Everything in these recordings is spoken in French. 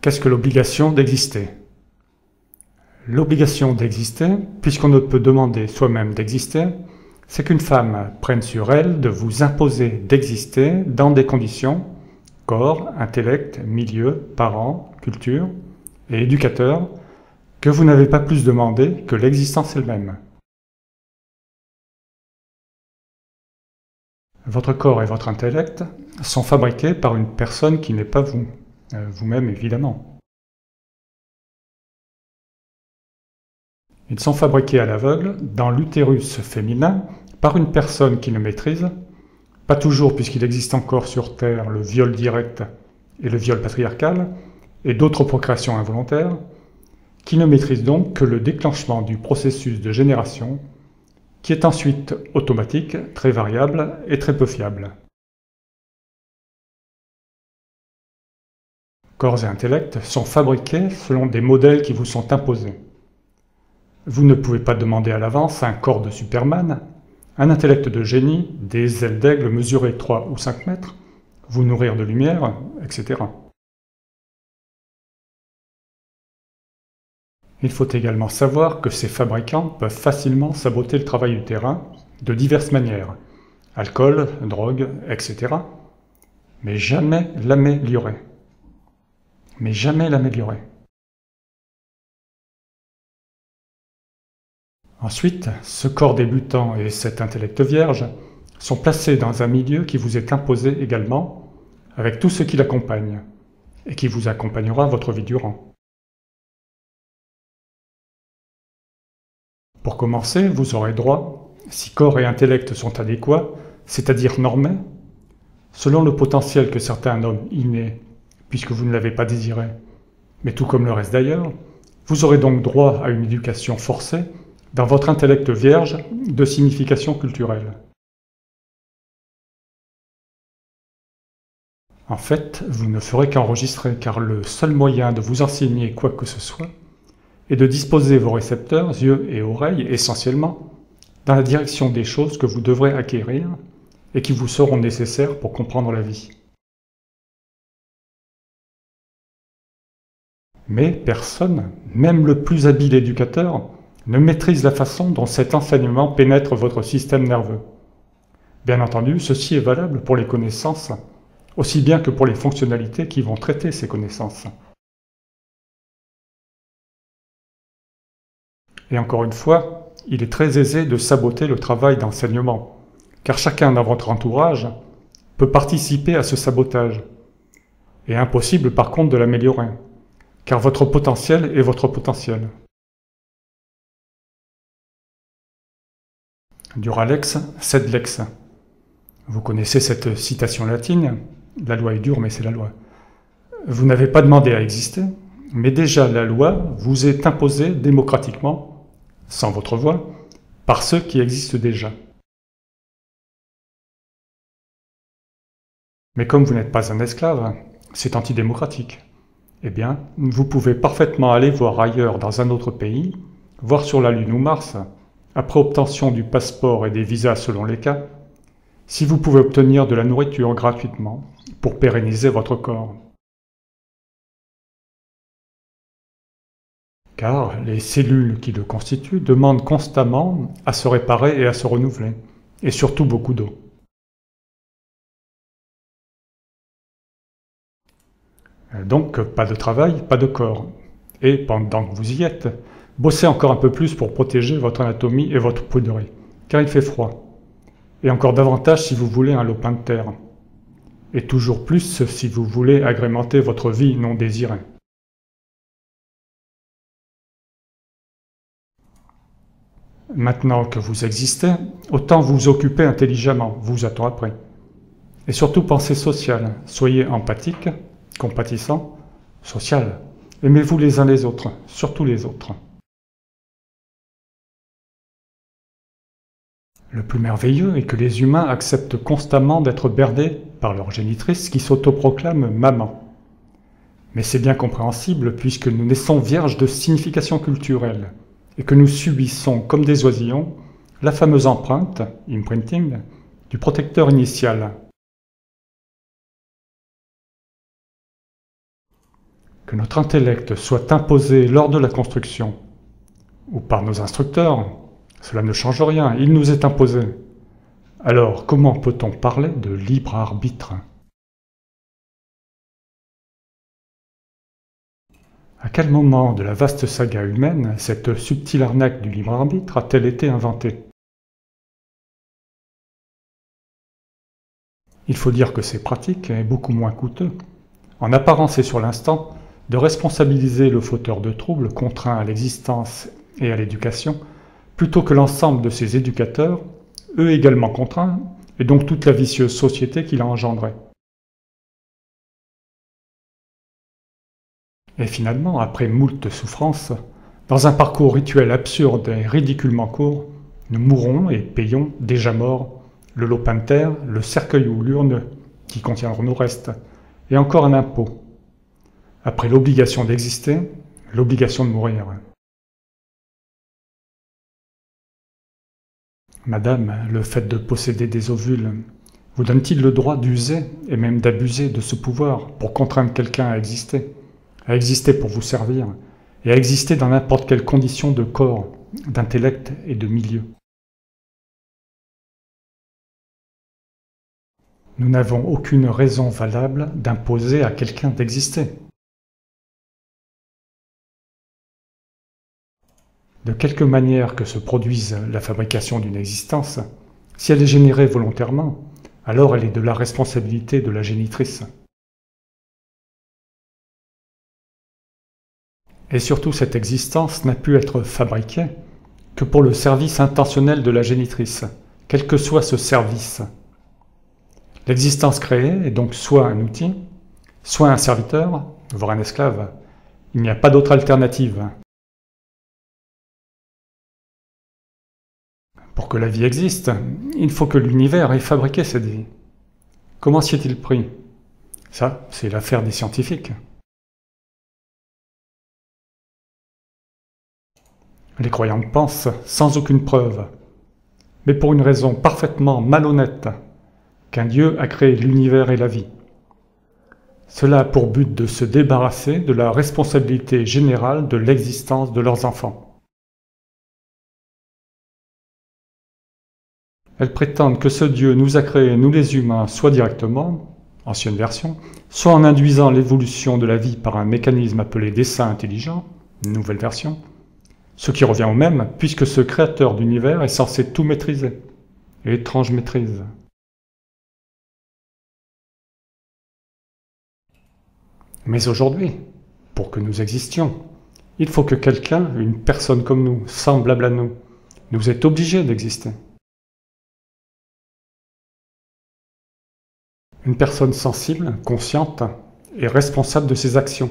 Qu'est-ce que l'obligation d'exister? L'obligation d'exister, puisqu'on ne peut demander soi-même d'exister, c'est qu'une femme prenne sur elle de vous imposer d'exister dans des conditions, corps, intellect, milieu, parents, culture et éducateurs, que vous n'avez pas plus demandé que l'existence elle-même. Votre corps et votre intellect sont fabriqués par une personne qui n'est pas vous, vous-même évidemment. Ils sont fabriqués à l'aveugle dans l'utérus féminin par une personne qui ne maîtrise, pas toujours puisqu'il existe encore sur Terre le viol direct et le viol patriarcal, et d'autres procréations involontaires, qui ne maîtrise donc que le déclenchement du processus de génération, qui est ensuite automatique, très variable et très peu fiable. Corps et intellect sont fabriqués selon des modèles qui vous sont imposés. Vous ne pouvez pas demander à l'avance un corps de Superman, un intellect de génie, des ailes d'aigle mesurées 3 ou 5 mètres, vous nourrir de lumière, etc. Il faut également savoir que ces fabricants peuvent facilement saboter le travail du terrain de diverses manières, alcool, drogue, etc. Mais jamais l'améliorer. Mais jamais l'améliorer. Ensuite, ce corps débutant et cet intellect vierge sont placés dans un milieu qui vous est imposé également, avec tout ce qui l'accompagne, et qui vous accompagnera votre vie durant. Pour commencer, vous aurez droit, si corps et intellect sont adéquats, c'est-à-dire normés, selon le potentiel que certains nomment inné, puisque vous ne l'avez pas désiré, mais tout comme le reste d'ailleurs, vous aurez donc droit à une éducation forcée dans votre intellect vierge de signification culturelle. En fait, vous ne ferez qu'enregistrer, car le seul moyen de vous enseigner quoi que ce soit est de disposer vos récepteurs, yeux et oreilles, essentiellement, dans la direction des choses que vous devrez acquérir et qui vous seront nécessaires pour comprendre la vie. Mais personne, même le plus habile éducateur, ne maîtrise la façon dont cet enseignement pénètre votre système nerveux. Bien entendu, ceci est valable pour les connaissances, aussi bien que pour les fonctionnalités qui vont traiter ces connaissances. Et encore une fois, il est très aisé de saboter le travail d'enseignement, car chacun dans votre entourage peut participer à ce sabotage, et impossible par contre de l'améliorer, car votre potentiel est votre potentiel. Dura lex, sed lex. Vous connaissez cette citation latine, la loi est dure mais c'est la loi. Vous n'avez pas demandé à exister, mais déjà la loi vous est imposée démocratiquement, sans votre voix, par ceux qui existent déjà. Mais comme vous n'êtes pas un esclave, c'est antidémocratique. Eh bien, vous pouvez parfaitement aller voir ailleurs dans un autre pays, voir sur la Lune ou Mars, après obtention du passeport et des visas selon les cas, si vous pouvez obtenir de la nourriture gratuitement pour pérenniser votre corps. Car les cellules qui le constituent demandent constamment à se réparer et à se renouveler, et surtout beaucoup d'eau. Donc pas de travail, pas de corps. Et pendant que vous y êtes, bossez encore un peu plus pour protéger votre anatomie et votre poudrerie, car il fait froid. Et encore davantage si vous voulez un lopin de terre. Et toujours plus si vous voulez agrémenter votre vie non désirée. Maintenant que vous existez, autant vous occuper intelligemment, vous attend après. Et surtout pensez social, soyez empathique, compatissant, social. Aimez-vous les uns les autres, surtout les autres. Le plus merveilleux est que les humains acceptent constamment d'être bernés par leur génitrice qui s'autoproclame maman. Mais c'est bien compréhensible puisque nous naissons vierges de signification culturelle et que nous subissons comme des oisillons la fameuse empreinte, imprinting, du protecteur initial. Que notre intellect soit imposé lors de la construction, ou par nos instructeurs, cela ne change rien, il nous est imposé. Alors comment peut-on parler de libre arbitre? À quel moment de la vaste saga humaine cette subtile arnaque du libre arbitre a-t-elle été inventée? Il faut dire que c'est pratique et beaucoup moins coûteux, en apparence et sur l'instant, de responsabiliser le fauteur de troubles contraint à l'existence et à l'éducation, plutôt que l'ensemble de ces éducateurs, eux également contraints, et donc toute la vicieuse société qu'il a engendrée. Et finalement, après moult souffrances, dans un parcours rituel absurde et ridiculement court, nous mourrons et payons, déjà morts, le lopin de terre, le cercueil ou l'urne qui contiendront nos restes, et encore un impôt. Après l'obligation d'exister, l'obligation de mourir. Madame, le fait de posséder des ovules vous donne-t-il le droit d'user et même d'abuser de ce pouvoir pour contraindre quelqu'un à exister pour vous servir, et à exister dans n'importe quelle condition de corps, d'intellect et de milieu? Nous n'avons aucune raison valable d'imposer à quelqu'un d'exister. De quelque manière que se produise la fabrication d'une existence, si elle est générée volontairement, alors elle est de la responsabilité de la génitrice. Et surtout, cette existence n'a pu être fabriquée que pour le service intentionnel de la génitrice, quel que soit ce service. L'existence créée est donc soit un outil, soit un serviteur, voire un esclave. Il n'y a pas d'autre alternative. Pour que la vie existe, il faut que l'univers ait fabriqué cette vie. Comment s'y est-il pris? Ça, c'est l'affaire des scientifiques. Les croyants pensent sans aucune preuve, mais pour une raison parfaitement malhonnête, qu'un Dieu a créé l'univers et la vie. Cela a pour but de se débarrasser de la responsabilité générale de l'existence de leurs enfants. Elles prétendent que ce Dieu nous a créés, nous les humains, soit directement, ancienne version, soit en induisant l'évolution de la vie par un mécanisme appelé dessein intelligent, nouvelle version, ce qui revient au même, puisque ce créateur d'univers est censé tout maîtriser. Étrange maîtrise. Mais aujourd'hui, pour que nous existions, il faut que quelqu'un, une personne comme nous, semblable à nous est obligé d'exister. Une personne sensible, consciente et responsable de ses actions.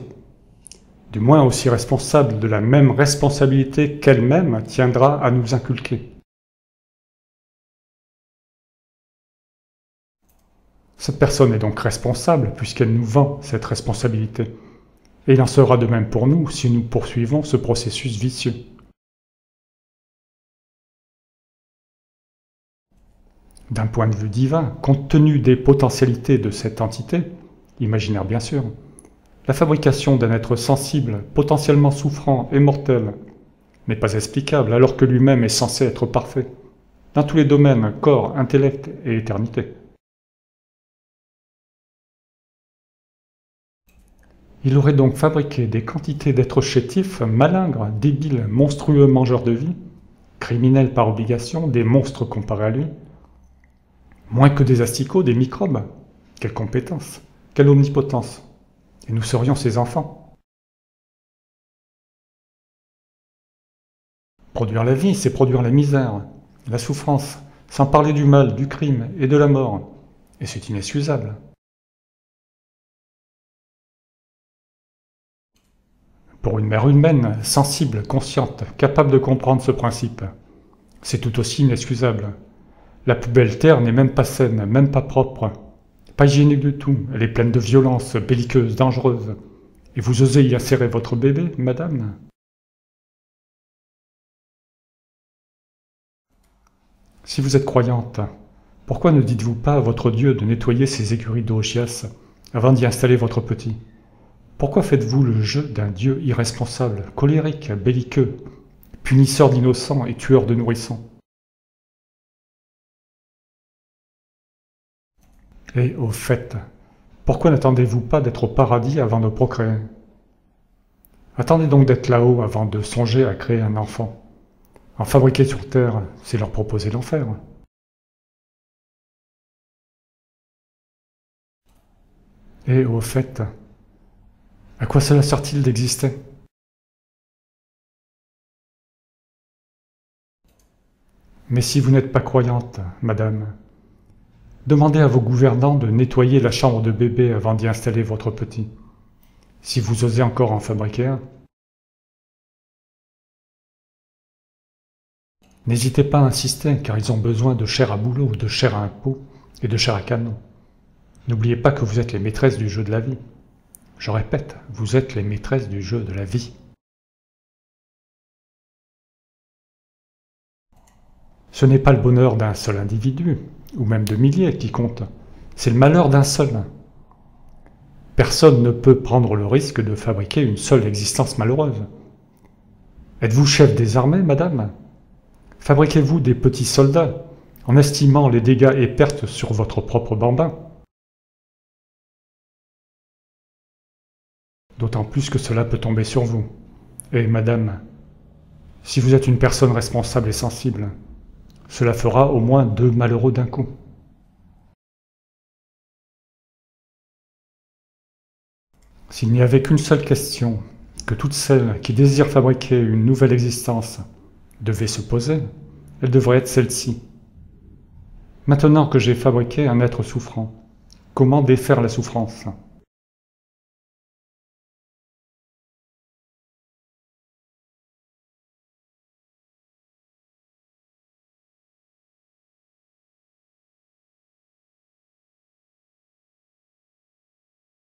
Du moins aussi responsable de la même responsabilité qu'elle-même tiendra à nous inculquer. Cette personne est donc responsable puisqu'elle nous vend cette responsabilité. Et il en sera de même pour nous si nous poursuivons ce processus vicieux. D'un point de vue divin, compte tenu des potentialités de cette entité, imaginaire bien sûr, la fabrication d'un être sensible, potentiellement souffrant et mortel, n'est pas explicable alors que lui-même est censé être parfait, dans tous les domaines, corps, intellect et éternité. Il aurait donc fabriqué des quantités d'êtres chétifs, malingres, débiles, monstrueux mangeurs de vie, criminels par obligation, des monstres comparés à lui, moins que des asticots, des microbes. Quelle compétence, quelle omnipotence. Et nous serions ses enfants. Produire la vie, c'est produire la misère, la souffrance, sans parler du mal, du crime et de la mort. Et c'est inexcusable. Pour une mère humaine, sensible, consciente, capable de comprendre ce principe, c'est tout aussi inexcusable. La plus belle terre n'est même pas saine, même pas propre, pas hygiénique du tout, elle est pleine de violence, belliqueuse, dangereuse. Et vous osez y insérer votre bébé, madame? Si vous êtes croyante, pourquoi ne dites-vous pas à votre Dieu de nettoyer ces écuries d'eau chiasse avant d'y installer votre petit? Pourquoi faites-vous le jeu d'un Dieu irresponsable, colérique, belliqueux, punisseur d'innocents et tueur de nourrissons? Et au fait, pourquoi n'attendez-vous pas d'être au paradis avant de procréer? Attendez donc d'être là-haut avant de songer à créer un enfant. En fabriquer sur Terre, c'est leur proposer l'enfer. Et au fait, à quoi cela sert-il d'exister? Mais si vous n'êtes pas croyante, madame, demandez à vos gouvernants de nettoyer la chambre de bébé avant d'y installer votre petit, si vous osez encore en fabriquer un. N'hésitez pas à insister, car ils ont besoin de chair à boulot, de chair à un pot et de chair à canon. N'oubliez pas que vous êtes les maîtresses du jeu de la vie. Je répète, vous êtes les maîtresses du jeu de la vie. Ce n'est pas le bonheur d'un seul individu, ou même de milliers qui compte, c'est le malheur d'un seul. Personne ne peut prendre le risque de fabriquer une seule existence malheureuse. Êtes-vous chef des armées, madame? Fabriquez-vous des petits soldats, en estimant les dégâts et pertes sur votre propre bambin. D'autant plus que cela peut tomber sur vous. Et madame, si vous êtes une personne responsable et sensible, cela fera au moins 2 malheureux d'un coup. S'il n'y avait qu'une seule question, que toutes celles qui désirent fabriquer une nouvelle existence devaient se poser, elle devrait être celle-ci. Maintenant que j'ai fabriqué un être souffrant, comment défaire la souffrance ?